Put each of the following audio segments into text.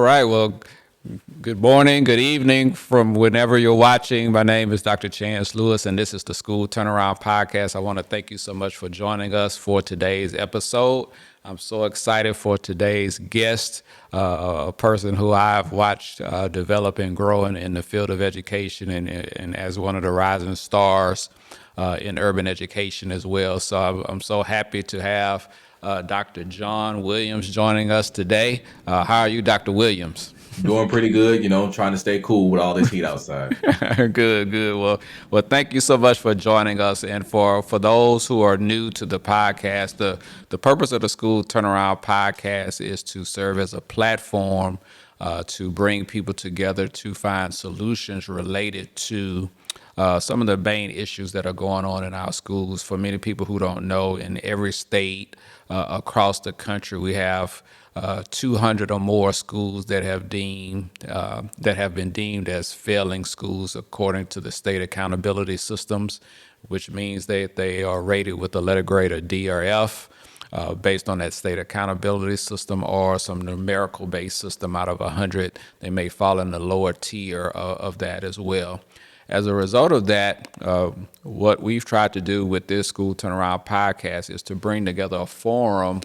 right. Well, good morning, good evening from whenever you're watching. My name is Dr. Chance Lewis, and this is the School Turnaround Podcast. I want to thank you so much for joining us for today's episode. I'm so excited for today's guest, a person who I've watched develop and grow in the field of education and as one of the rising stars in urban education as well. So I'm so happy to have Dr. John Williams joining us today. How are you, Dr. Williams? Doing pretty good, trying to stay cool with all this heat outside. Good, good. Well, thank you so much for joining us. And for those who are new to the podcast, the purpose of the School Turnaround Podcast is to serve as a platform to bring people together to find solutions related to some of the main issues that are going on in our schools. For many people who don't know, in every state across the country, we have 200 or more schools that have been deemed as failing schools according to the state accountability systems, which means that they are rated with a letter grade of D or F. Based on that state accountability system or some numerical based system out of 100, they may fall in the lower tier of that as well. As a result of that, what we've tried to do with this School Turnaround podcast is to bring together a forum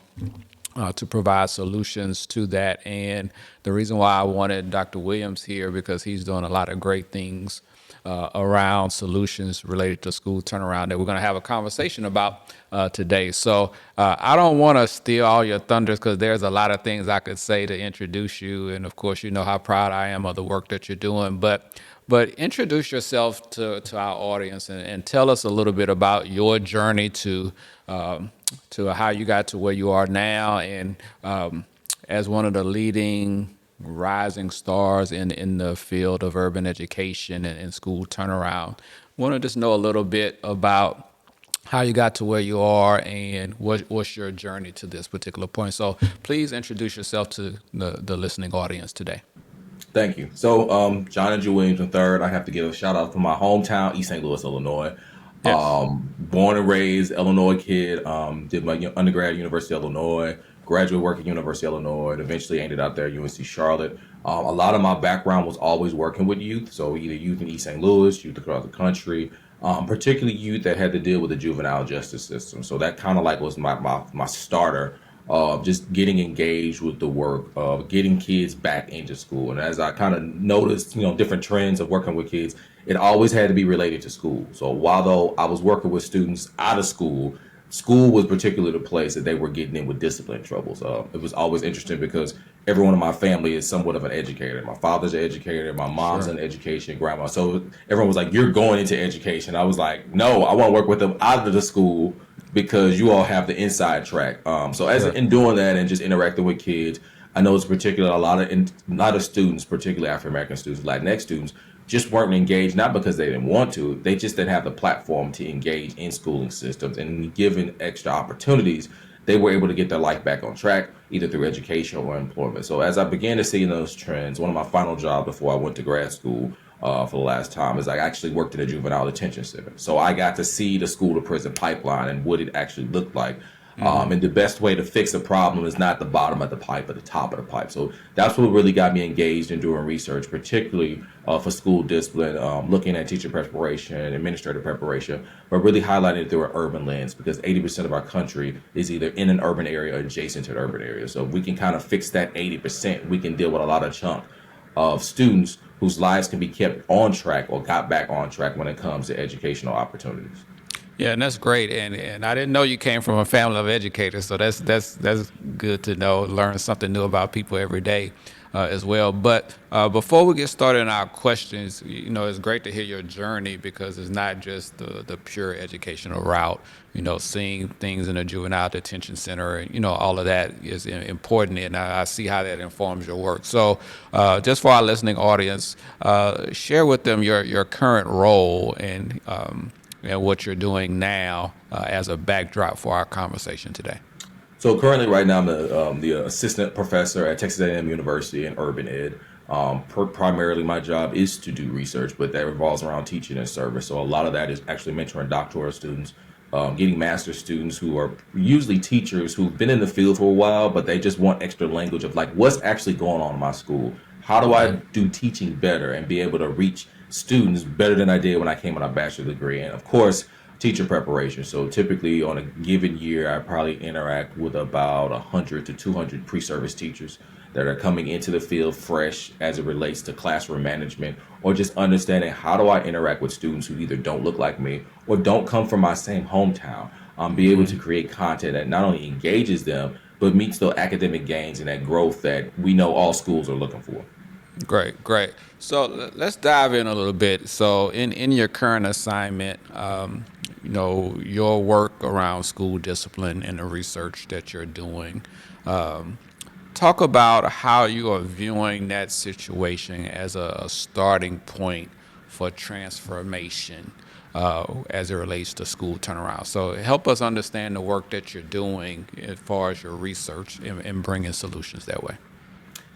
to provide solutions to that. And the reason why I wanted Dr. Williams here, because he's doing a lot of great things around solutions related to school turnaround that we're going to have a conversation about today. So I don't want to steal all your thunders because there's a lot of things I could say to introduce you. And of course, you know how proud I am of the work that you're doing. But introduce yourself to our audience and tell us a little bit about your journey to how you got to where you are now, and as one of the leading rising stars in the field of urban education and school turnaround. Want to just know a little bit about how you got to where you are and what's your journey to this particular point. So please introduce yourself to the listening audience today. Thank you. So, John and Joe Williams III, I have to give a shout out to my hometown, East St. Louis, Illinois. Yes. Born and raised Illinois kid, did my undergrad at University of Illinois, graduate work at University of Illinois, and eventually ended up there at UNC Charlotte. A lot of my background was always working with youth, so either youth in East St. Louis, youth across the country, particularly youth that had to deal with the juvenile justice system. So that kind of like was my starter, just getting engaged with the work of getting kids back into school. And as I kind of noticed, different trends of working with kids, it always had to be related to school. So while though I was working with students out of school, school was particularly the place that they were getting in with discipline troubles. It was always interesting because everyone in my family is somewhat of an educator. My father's an educator, my mom's Sure. in education, grandma. So everyone was like, "You're going into education." I was like, "No, I want to work with them out of the school because you all have the inside track." So as Sure. in doing that and just interacting with kids, I know it's particular a lot of students, particularly African American students, Latinx students, just weren't engaged, not because they didn't want to, they just didn't have the platform to engage in schooling systems. And given extra opportunities, they were able to get their life back on track, either through education or employment. So as I began to see those trends, one of my final jobs before I went to grad school for the last time is I actually worked in a juvenile detention center. So I got to see the school to prison pipeline and what it actually looked like. And the best way to fix a problem is not the bottom of the pipe, but the top of the pipe. So that's what really got me engaged in doing research, particularly for school discipline, looking at teacher preparation, administrative preparation, but really highlighting it through an urban lens because 80% of our country is either in an urban area or adjacent to an urban area. So if we can kind of fix that 80%, we can deal with a lot of chunk of students whose lives can be kept on track or got back on track when it comes to educational opportunities. Yeah, and that's great. And I didn't know you came from a family of educators, so that's good to know. Learn something new about people every day, as well. But before we get started in our questions, it's great to hear your journey because it's not just the pure educational route. Seeing things in a juvenile detention center, and all of that is important, and I see how that informs your work. So, just for our listening audience, share with them your current role and what you're doing now as a backdrop for our conversation today. So currently, right now, I'm the assistant professor at Texas A&M University in urban ed. Primarily, my job is to do research, but that revolves around teaching and service. So a lot of that is actually mentoring doctoral students, getting master's students who are usually teachers who've been in the field for a while, but they just want extra language of like, what's actually going on in my school? How do I do teaching better and be able to reach students better than I did when I came on a bachelor degree? And of course, teacher preparation. So typically on a given year, I probably interact with about 100 to 200 pre-service teachers that are coming into the field fresh as it relates to classroom management or just understanding how do I interact with students who either don't look like me or don't come from my same hometown. Be able to create content that not only engages them, but meets those academic gains and that growth that we know all schools are looking for. Great, great. So let's dive in a little bit. So in your current assignment, your work around school discipline and the research that you're doing, talk about how you are viewing that situation as a starting point for transformation as it relates to school turnaround. So help us understand the work that you're doing as far as your research and bringing solutions that way.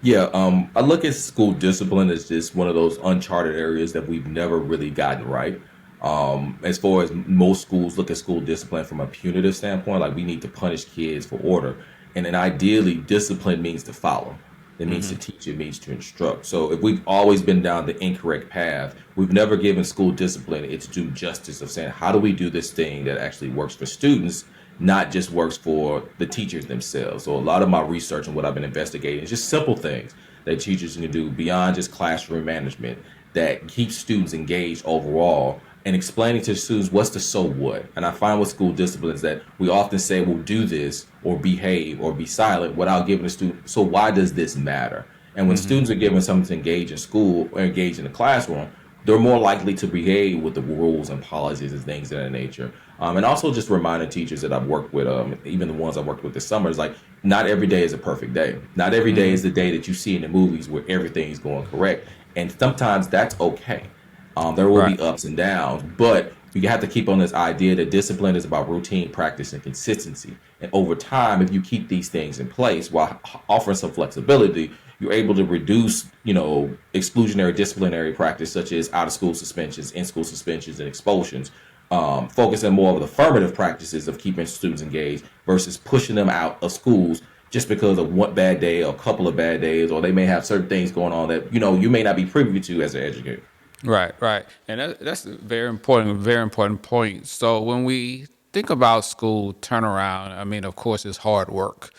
Yeah, I look at school discipline as just one of those uncharted areas that we've never really gotten right. As far as most schools look at school discipline from a punitive standpoint, like we need to punish kids for order. And then ideally, discipline means to follow. It means to teach, it means to instruct. So if we've always been down the incorrect path, we've never given school discipline its due justice of saying, how do we do this thing that actually works for students, not just works for the teachers themselves? So a lot of my research and what I've been investigating is just simple things that teachers can do beyond just classroom management that keeps students engaged overall and explaining to students what's the so what. And I find with school discipline is that we often say, well, do this or behave or be silent without giving the student, so why does this matter? And when students are given something to engage in school or engage in the classroom, they're more likely to behave with the rules and policies and things of that nature. And also just reminding teachers that I've worked with, even the ones I worked with this summer, is like, not every day is a perfect day. Not every day is the day that you see in the movies where everything's going correct. And sometimes that's okay. There will be Right. ups and downs, but you have to keep on this idea that discipline is about routine, practice, and consistency. And over time, if you keep these things in place while offering some flexibility, you're able to reduce, exclusionary disciplinary practice such as out of school suspensions, in school suspensions, and expulsions. Focusing more on the affirmative practices of keeping students engaged versus pushing them out of schools just because of one bad day or a couple of bad days, or they may have certain things going on that you may not be privy to as an educator. Right, right. And that's a very important point. So when we think about school turnaround, I mean, of course, it's hard work,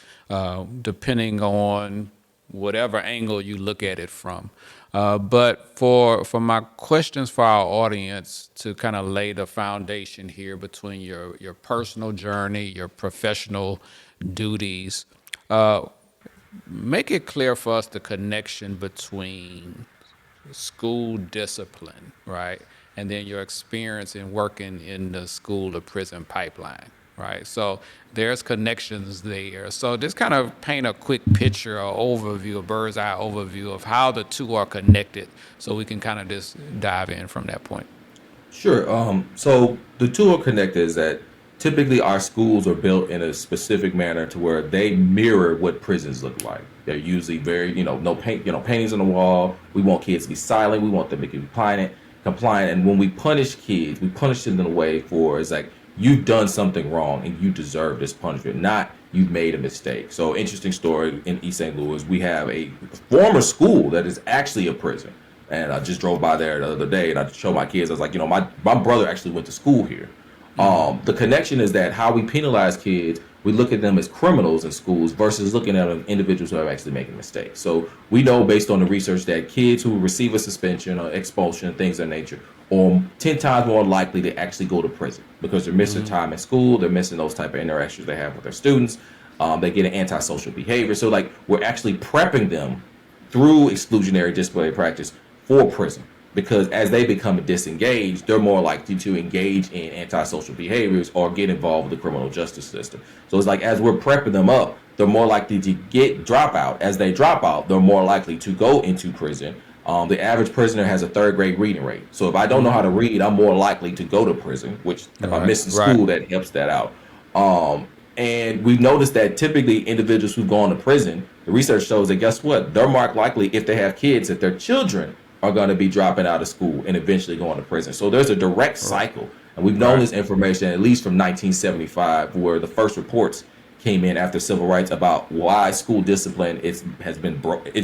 depending on whatever angle you look at it from. But for my questions for our audience to kind of lay the foundation here between your personal journey, your professional duties, make it clear for us the connection between school discipline, right? And then your experience in working in the school to prison pipeline, right? So there's connections there. So just kind of paint a quick picture or overview, a bird's eye overview of how the two are connected so we can kind of just dive in from that point. Sure. So the two are connected is that typically our schools are built in a specific manner to where they mirror what prisons look like. They're usually very, no paint, paintings on the wall. We want kids to be silent. We want them to be compliant. And when we punish kids, we punish them in a way for it's like you've done something wrong and you deserve this punishment, not you've made a mistake. So interesting story in East St. Louis, we have a former school that is actually a prison. And I just drove by there the other day and I showed my kids, I was like, my brother actually went to school here. The connection is that how we penalize kids, we look at them as criminals in schools versus looking at them individuals who are actually making mistakes. So we know based on the research that kids who receive a suspension or expulsion, things of that nature, are 10 times more likely to actually go to prison because they're missing time in school, they're missing those type of interactions they have with their students, they get an antisocial behavior. So like we're actually prepping them through exclusionary disciplinary practice for prison. Because as they become disengaged, they're more likely to engage in antisocial behaviors or get involved with the criminal justice system. So it's like as we're prepping them up, they're more likely to get dropout. As they drop out, they're more likely to go into prison. The average prisoner has a third grade reading rate. So if I don't know how to read, I'm more likely to go to prison, which if I'm Right, missing right. school, that helps that out. And we've noticed that typically individuals who've gone to prison, the research shows that guess what? They're more likely if they have kids, that their children are going to be dropping out of school and eventually going to prison. So there's a direct cycle. And we've known Right. this information at least from 1975, where the first reports came in after civil rights about why school discipline it's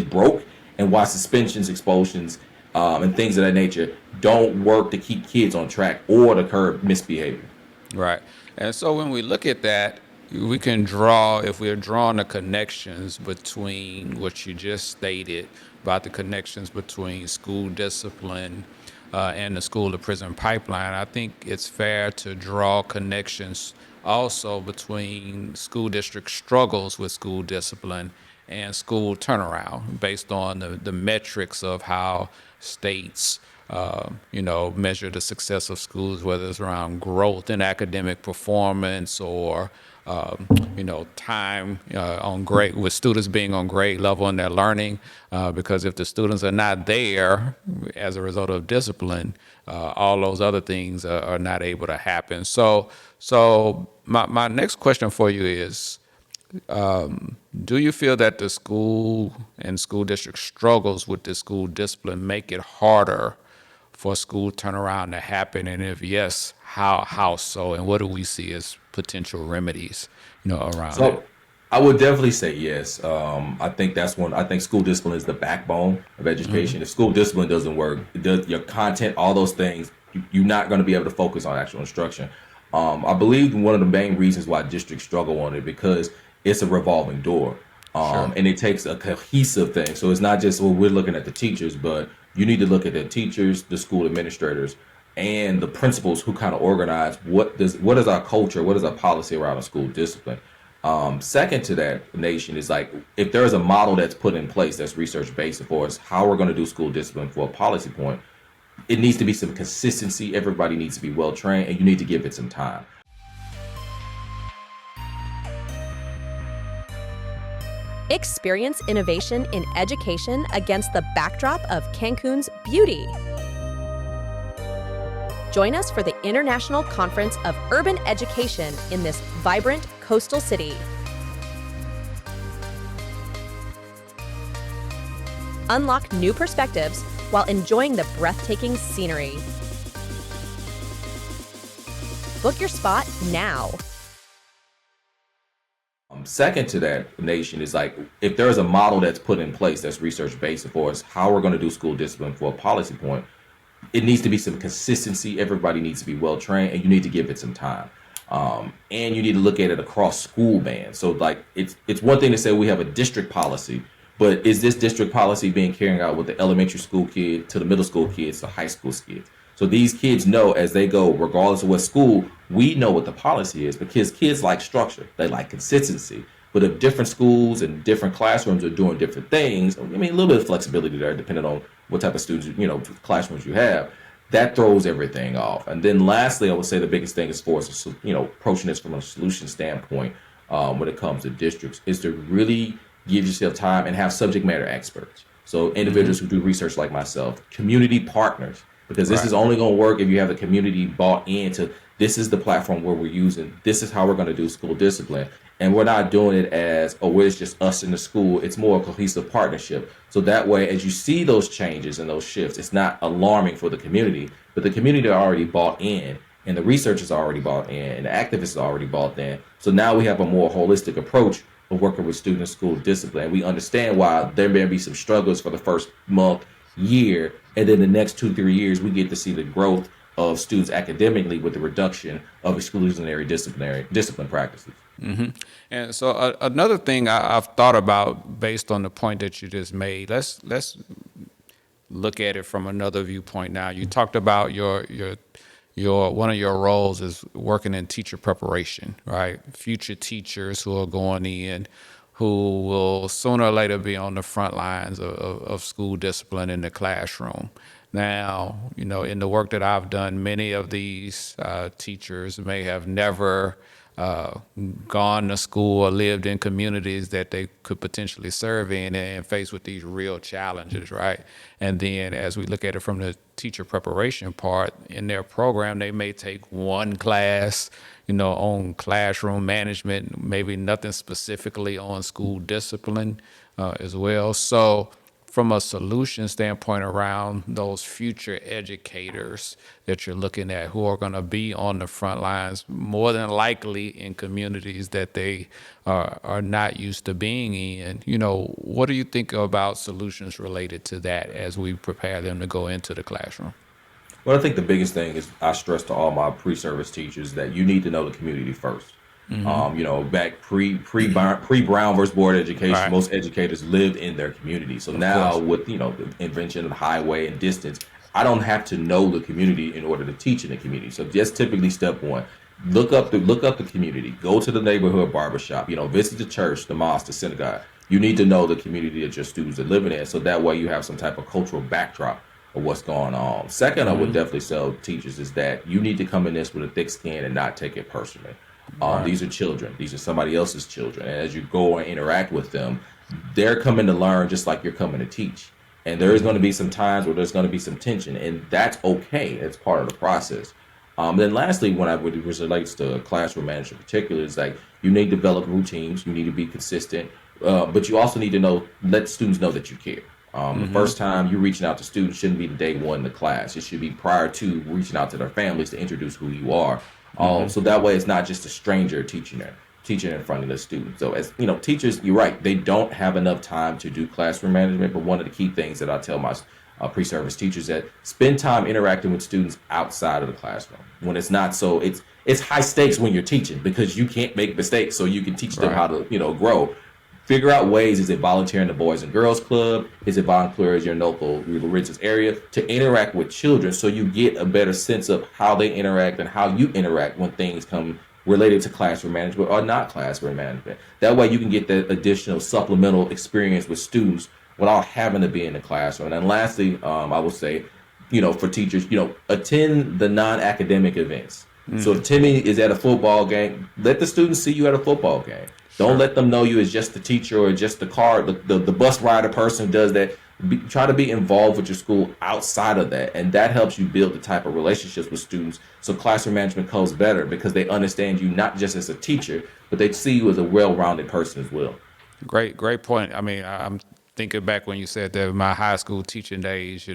broke, and why suspensions, expulsions, and things of that nature don't work to keep kids on track or to curb misbehavior. Right. And so when we look at that, we can draw, if we're drawing the connections between what you just stated about the connections between school discipline and the school to prison pipeline, I think it's fair to draw connections also between school district struggles with school discipline and school turnaround based on the metrics of how states measure the success of schools, whether it's around growth in academic performance or, time on grade, with students being on grade level in their learning. Because if the students are not there as a result of discipline, all those other things are not able to happen. So my next question for you is, do you feel that the school and school district struggles with the school discipline make it harder for school turnaround to happen? And if yes, how so? And what do we see as potential remedies, around it? So I would definitely say yes. I think that's one. I think school discipline is the backbone of education. If school discipline doesn't work, your content, all those things, you're not going to be able to focus on actual instruction. I believe one of the main reasons why districts struggle on it because it's a revolving door, Sure. and it takes a cohesive thing. So it's not just well, we're looking at the teachers, but you need to look at the teachers, the school administrators, and the principals who kind of organize what is our culture, what is our policy around a school discipline. Second to that, nation is like if there is a model that's put in place that's research based for us, how we're going to do school discipline for a policy point. It needs to be some consistency. Everybody needs to be well trained, and you need to give it some time. Experience innovation in education against the backdrop of Cancun's beauty. Join us for the International Conference of Urban Education in this vibrant coastal city. Unlock new perspectives while enjoying the breathtaking scenery. Book your spot now. Second to that, nation is like if there is a model that's put in place that's research based for us, how we're going to do school discipline for a policy point. It needs to be some consistency. Everybody needs to be well trained, and you need to give it some time. And you need to look at it across school bands. So like it's one thing to say we have a district policy, but is this district policy being carried out with the elementary school kid to the middle school kids to high school kids? So these kids know as they go, regardless of what school, we know what the policy is because kids like structure. They like consistency. But if different schools and different classrooms are doing different things, I mean, a little bit of flexibility there, depending on what type of students, classrooms you have, that throws everything off. And then lastly, I would say the biggest thing is for us, approaching this from a solution standpoint when it comes to districts is to really give yourself time and have subject matter experts. So individuals who do research like myself, community partners, because this Right. is only going to work if you have the community bought into this is the platform where we're using, this is how we're going to do school discipline. And we're not doing it as, oh, it's just us in the school. It's more a cohesive partnership. So that way, as you see those changes and those shifts, it's not alarming for the community, but the community are already bought in, and the researchers are already bought in, and the activists are already bought in. So now we have a more holistic approach of working with students school discipline. We understand why there may be some struggles for the first month, year, and then the next 2-3 years, we get to see the growth of students academically with the reduction of exclusionary discipline practices. And so another thing I've thought about based on the point that you just made, let's look at it from another viewpoint now. You talked about your one of your roles is working in teacher preparation, right? Future teachers who are going in, who will sooner or later be on the front lines of school discipline in the classroom. Now, in the work that I've done, many of these teachers may have never gone to school or lived in communities that they could potentially serve in and faced with these real challenges, right? And then as we look at it from the teacher preparation part, in their program, they may take one class, on classroom management, maybe nothing specifically on school discipline as well. So from a solution standpoint around those future educators that you're looking at who are going to be on the front lines more than likely in communities that they are not used to being in, what do you think about solutions related to that as we prepare them to go into the classroom? Well, I think the biggest thing is I stress to all my pre-service teachers that you need to know the community first. Back pre Brown versus Board education, Right. most educators lived in their community. So Of now course. with the invention of highway and distance, I don't have to know the community in order to teach in the community. So just typically step one, look up the community, go to the neighborhood barbershop, visit the church, the mosque, the synagogue. You need to know the community that your students are living in, so that way you have some type of cultural backdrop of what's going on. Second, I would definitely tell teachers is that you need to come in this with a thick skin and not take it personally. Right. These are children. These are somebody else's children. And as you go and interact with them, they're coming to learn just like you're coming to teach. And there is going to be some times where there's going to be some tension, and that's okay. It's part of the process. Then lastly, when it relates to classroom management in particular, is like you need to develop routines. You need to be consistent, but you also need to let students know that you care. The first time you're reaching out to students shouldn't be the day one in the class. It should be prior to reaching out to their families to introduce who you are. So that way it's not just a stranger teaching in front of the student. So as teachers, you're right, they don't have enough time to do classroom management. But one of the key things that I tell my pre-service teachers that spend time interacting with students outside of the classroom when it's not so it's high stakes when you're teaching because you can't make mistakes, so you can teach them Right. how to grow. Figure out ways. Is it volunteer in the Boys and Girls Club? Is it volunteer in your local religious area to interact with children so you get a better sense of how they interact and how you interact when things come related to classroom management or not classroom management. That way you can get that additional supplemental experience with students without having to be in the classroom. And then lastly, I would say, for teachers, attend the non-academic events. So if Timmy is at a football game, let the students see you at a football game. Don't let them know you as just the teacher or just the bus rider person who does that. Try to be involved with your school outside of that, and that helps you build the type of relationships with students. So classroom management goes better because they understand you not just as a teacher, but they see you as a well-rounded person as well. Great point. I mean, I'm thinking back when you said that my high school teaching days,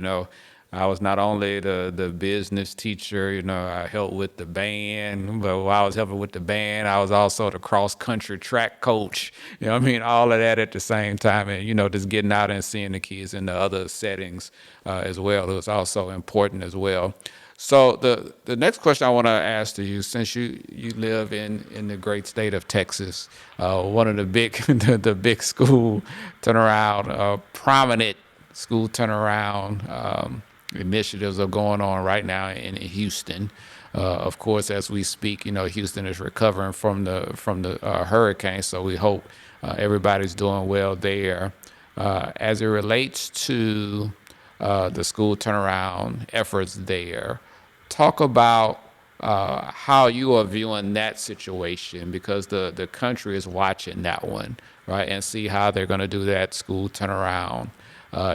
I was not only the business teacher, I helped with the band, but while I was helping with the band, I was also the cross country track coach. I mean, all of that at the same time. And, just getting out and seeing the kids in the other settings as well. It was also important as well. So the next question I want to ask to you, since you live in the great state of Texas, one of the big the big school turnaround, prominent school turnaround initiatives are going on right now in Houston. Of course, as we speak, Houston is recovering from the hurricane, so we hope everybody's doing well there. As it relates to the school turnaround efforts there, talk about how you are viewing that situation because the country is watching that one, right, and see how they're going to do that school turnaround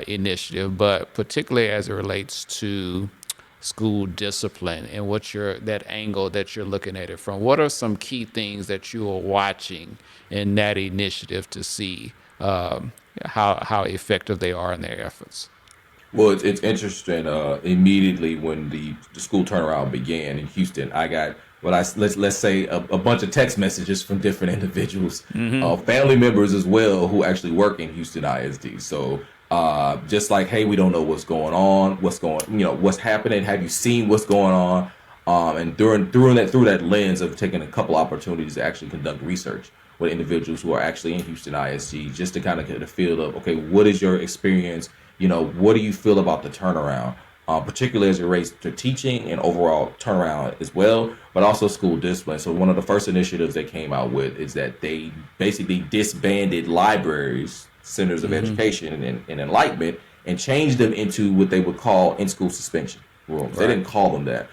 initiative, but particularly as it relates to school discipline and that angle that you're looking at it from. What are some key things that you are watching in that initiative to see how effective they are in their efforts? Well, it's interesting. Immediately when the school turnaround began in Houston, I got let's say a bunch of text messages from different individuals, family members as well, who actually work in Houston ISD. So just like, hey, we don't know what's going on, what's happening. Have you seen what's going on? And through that lens of taking a couple opportunities to actually conduct research with individuals who are actually in Houston ISD, just to kind of get a feel of, okay, what is your experience? What do you feel about the turnaround, particularly as it relates to teaching and overall turnaround as well, but also school discipline. So one of the first initiatives they came out with is that they basically disbanded libraries, centers of education and enlightenment, and changed them into what they would call in-school suspension rooms. They didn't call them that.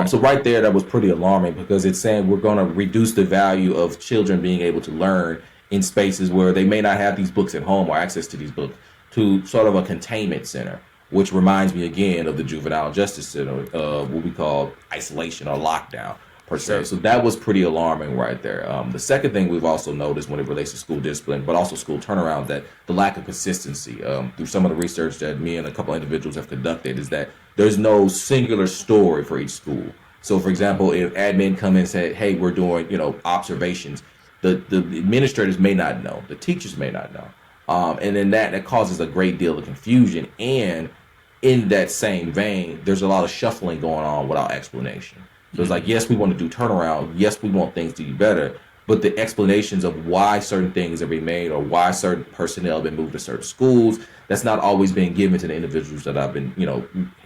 So right there, that was pretty alarming because it's saying we're going to reduce the value of children being able to learn in spaces where they may not have these books at home or access to these books, to sort of a containment center, which reminds me again of the juvenile justice center, what we call isolation or lockdown per se. Sure. So that was pretty alarming right there. The second thing we've also noticed when it relates to school discipline, but also school turnaround, that the lack of consistency through some of the research that me and a couple of individuals have conducted is that there's no singular story for each school. So, for example, if admin come in and say, "Hey, we're doing observations," the administrators may not know, the teachers may not know, and then that causes a great deal of confusion. And in that same vein, there's a lot of shuffling going on without explanation. So it's like, yes, we want to do turnaround. Yes, we want things to be better. But the explanations of why certain things are being made or why certain personnel have been moved to certain schools, that's not always being given to the individuals that I've been,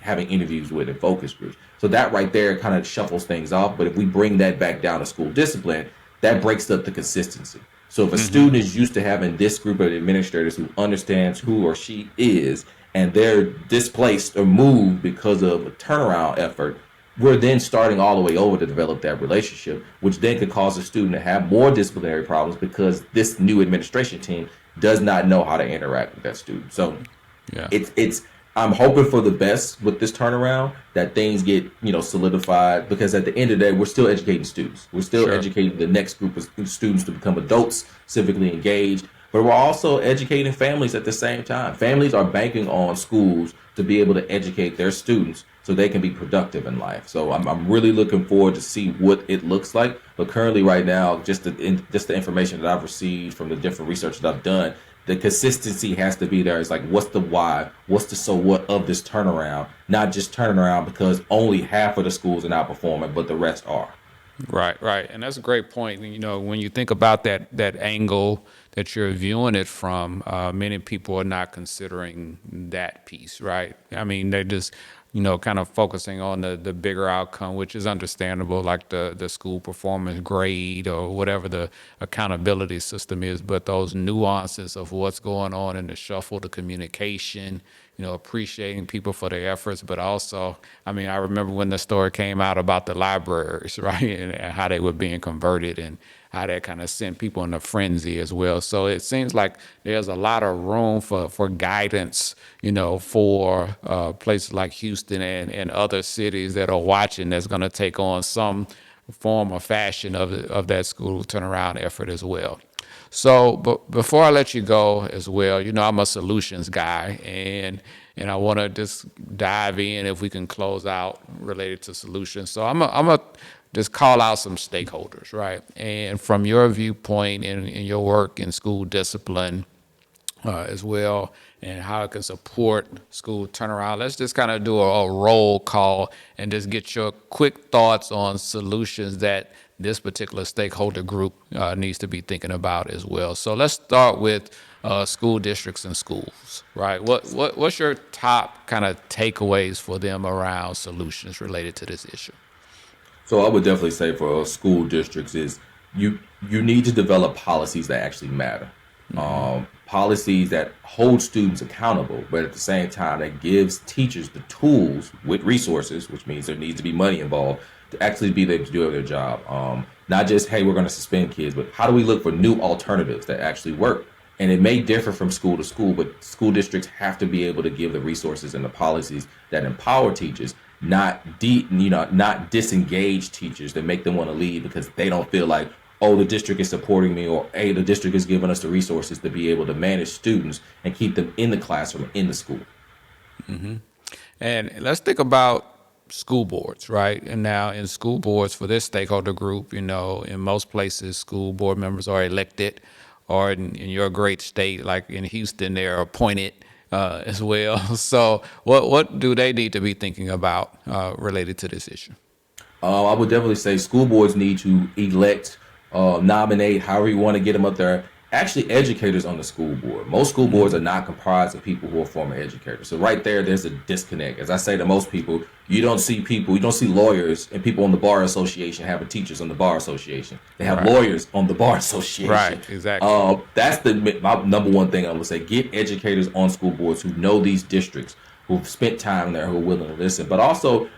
having interviews with in focus groups. So that right there kind of shuffles things off. But if we bring that back down to school discipline, that breaks up the consistency. So if a student is used to having this group of administrators who understands who or she is, and they're displaced or moved because of a turnaround effort, we're then starting all the way over to develop that relationship, which then could cause a student to have more disciplinary problems because this new administration team does not know how to interact with that student. So Yeah. it's I'm hoping for the best with this turnaround, that things get solidified, because at the end of the day, we're still educating students. We're still Sure. educating the next group of students to become adults, civically engaged. But we're also educating families at the same time. Families are banking on schools to be able to educate their students so they can be productive in life. So I'm really looking forward to see what it looks like. But currently, right now, just the information that I've received from the different research that I've done, the consistency has to be there. It's like, what's the why? What's the so what of this turnaround? Not just turning around because only half of the schools are not performing, but the rest are. Right, right. And that's a great point. When you think about that angle that you're viewing it from, many people are not considering that piece, right? I mean, they're just, kind of focusing on the bigger outcome, which is understandable, like the school performance grade or whatever the accountability system is. But those nuances of what's going on in the shuffle, the communication, appreciating people for their efforts, but also, I mean, I remember when the story came out about the libraries, right, and how they were being converted and how that kind of sent people in a frenzy as well. So it seems like there's a lot of room for guidance, for places like Houston and other cities that are watching, that's going to take on some form or fashion of that school turnaround effort as well. So, but before I let you go as well, I'm a solutions guy, and I want to just dive in, if we can close out related to solutions. So I'm a just call out some stakeholders, right? And from your viewpoint in your work in school discipline as well, and how it can support school turnaround, let's just kind of do a roll call and just get your quick thoughts on solutions that this particular stakeholder group needs to be thinking about as well. So let's start with school districts and schools, right? What's your top kind of takeaways for them around solutions related to this issue? So I would definitely say for school districts is you need to develop policies that actually matter. Policies that hold students accountable, but at the same time that gives teachers the tools with resources, which means there needs to be money involved, to actually be able to do their job. Not just, hey, we're going to suspend kids, but how do we look for new alternatives that actually work? And it may differ from school to school, but school districts have to be able to give the resources and the policies that empower teachers, not disengage teachers that make them want to leave because they don't feel like, oh, the district is supporting me, or hey, the district is giving us the resources to be able to manage students and keep them in the classroom, in the school. And let's think about school boards, right? And now in school boards for this stakeholder group, in most places, school board members are elected, or in your great state, like in Houston, they're appointed as well. So what do they need to be thinking about related to this issue? I would definitely say school boards need to elect, nominate, however you want to get them up there, actually educators on the school board. Most school boards are not comprised of people who are former educators. So right there's a disconnect. As I say to most people, you don't see lawyers and people on the bar association having teachers on the bar association. They have Right. lawyers on the bar association. Right, exactly. That's my number one thing I'm gonna say. Get educators on school boards who know these districts, who've spent time there, who are willing to listen, but also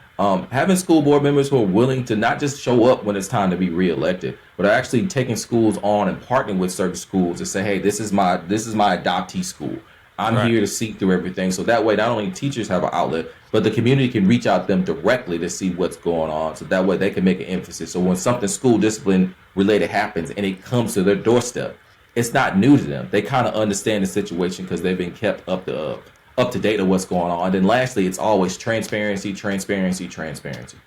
having school board members who are willing to not just show up when it's time to be reelected, but are actually taking schools on and partnering with certain schools to say, hey, this is my adoptee school. I'm Right. here to see through everything. So that way, not only teachers have an outlet, but the community can reach out to them directly to see what's going on. So that way they can make an emphasis. So when something school discipline related happens and it comes to their doorstep, it's not new to them. They kind of understand the situation because they've been kept up to date of what's going on. And then lastly, it's always transparency, transparency, transparency.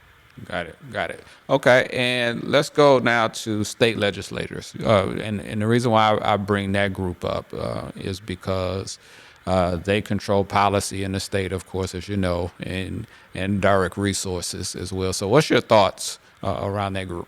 Got it. Got it. Okay, and let's go now to state legislators. And the reason why I bring that group up is because they control policy in the state, of course, as you know, and direct resources as well. So, what's your thoughts around that group?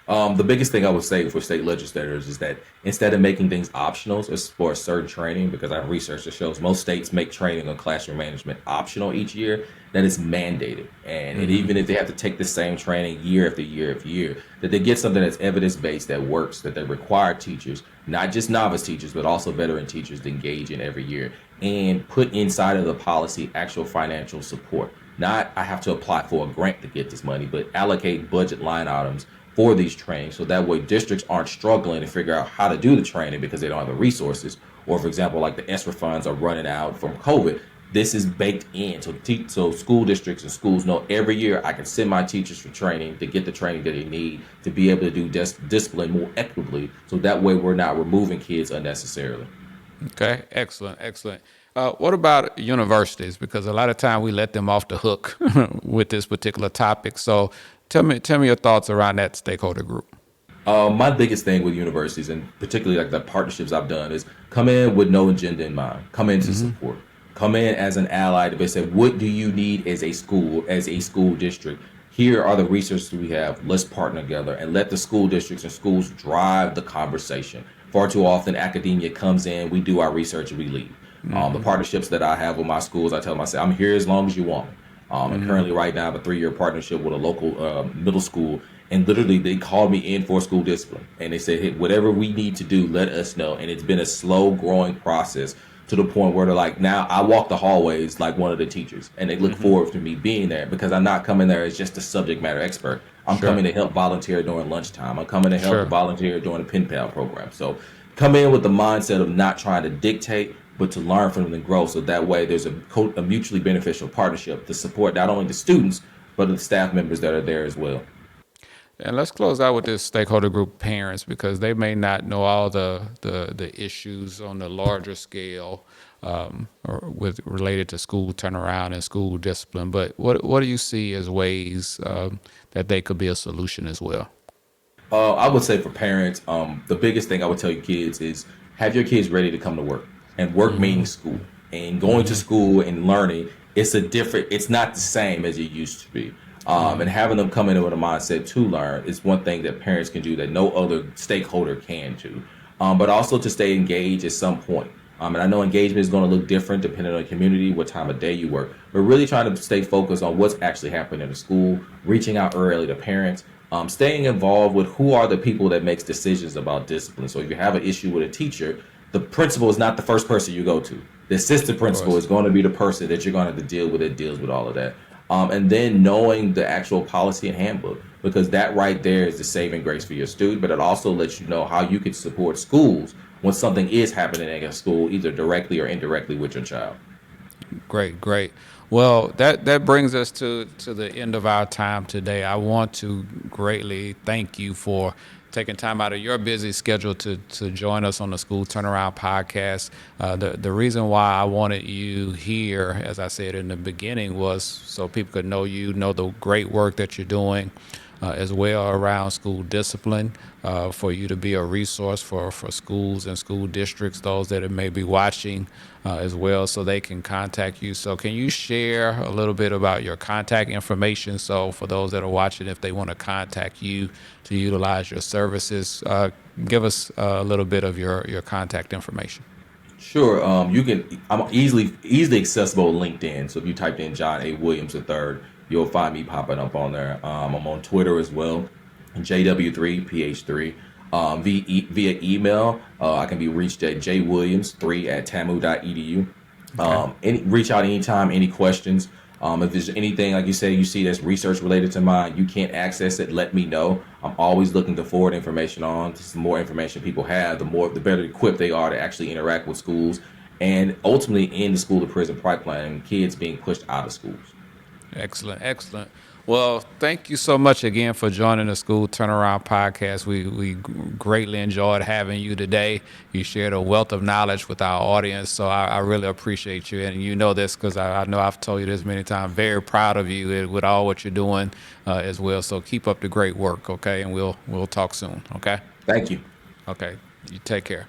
The biggest thing I would say for state legislators is that instead of making things optional as for a certain training, because I have research that shows most states make training on classroom management optional each year, that is mandated. And even if they have to take the same training year after year after year, that they get something that's evidence based that works, that they require teachers, not just novice teachers, but also veteran teachers to engage in every year and put inside of the policy actual financial support. Not I have to apply for a grant to get this money, but allocate budget line items for these trainings so that way districts aren't struggling to figure out how to do the training because they don't have the resources. Or for example, like the ESSER funds are running out from COVID. This is baked in. So school districts and schools know every year I can send my teachers for training to get the training that they need to be able to do discipline more equitably. So that way we're not removing kids unnecessarily. Okay, excellent, excellent. What about universities? Because a lot of time we let them off the hook with this particular topic. So tell me your thoughts around that stakeholder group. My biggest thing with universities, and particularly like the partnerships I've done, is come in with no agenda in mind. Come in to support. Come in as an ally to say, what do you need as a school district? Here are the resources we have. Let's partner together and let the school districts and schools drive the conversation. Far too often, academia comes in, we do our research, and we leave. The partnerships that I have with my schools, I tell them, I say, I'm here as long as you want me. And currently, right now, I have a 3-year partnership with a local middle school. And literally, they called me in for school discipline. And they said, hey, whatever we need to do, let us know. And it's been a slow growing process to the point where they're like, now I walk the hallways like one of the teachers. And they look forward to me being there because I'm not coming there as just a subject matter expert. I'm coming to help volunteer during lunchtime. I'm coming to help volunteer during the pen pal program. So come in with the mindset of not trying to dictate, but to learn from them and grow. So that way there's a mutually beneficial partnership to support not only the students, but the staff members that are there as well. And let's close out with this stakeholder group, parents, because they may not know all the issues on the larger scale or with related to school turnaround and school discipline. But what do you see as ways that they could be a solution as well? I would say for parents, the biggest thing I would tell you kids is have your kids ready to come to work, and work meaning school. And going to school and learning, it's not the same as it used to be. And having them come in with a mindset to learn is one thing that parents can do that no other stakeholder can do. But also to stay engaged at some point. And I know engagement is going to look different depending on the community, what time of day you work, but really trying to stay focused on what's actually happening in the school, reaching out early to parents, staying involved with who are the people that makes decisions about discipline. So if you have an issue with a teacher, the principal is not the first person you go to. The assistant principal is going to be the person that you're going to have to deal with that deals with all of that. And then knowing the actual policy and handbook, because that right there is the saving grace for your student, but it also lets you know how you can support schools when something is happening at a school, either directly or indirectly with your child. Great, great. Well, that brings us to the end of our time today. I want to greatly thank you for taking time out of your busy schedule to join us on the School Turnaround podcast. The reason why I wanted you here, as I said in the beginning, was so people could know you, know the great work that you're doing, as well around school discipline, for you to be a resource for schools and school districts, those that may be watching as well, so they can contact you. So can you share a little bit about your contact information? So for those that are watching, if they want to contact you to utilize your services, give us a little bit of your contact information. Sure. You can. I'm easily accessible on LinkedIn. So if you typed in John A. Williams III, you'll find me popping up on there. I'm on Twitter as well, JW3PH3. Via email, I can be reached at jwilliams3@tamu.edu. Reach out anytime, any questions. If there's anything, like you say, you see that's research related to mine, you can't access it, let me know. I'm always looking to forward information on. The more information people have, the better equipped they are to actually interact with schools and ultimately in the school to prison pipeline and kids being pushed out of schools. Excellent, excellent. Well, thank you so much again for joining the School Turnaround Podcast. We greatly enjoyed having you today. You shared a wealth of knowledge with our audience, so I really appreciate you. And you know this because I know I've told you this many times. Very proud of you with all what you're doing as well. So keep up the great work, okay? And we'll talk soon, okay? Thank you. Okay, you take care.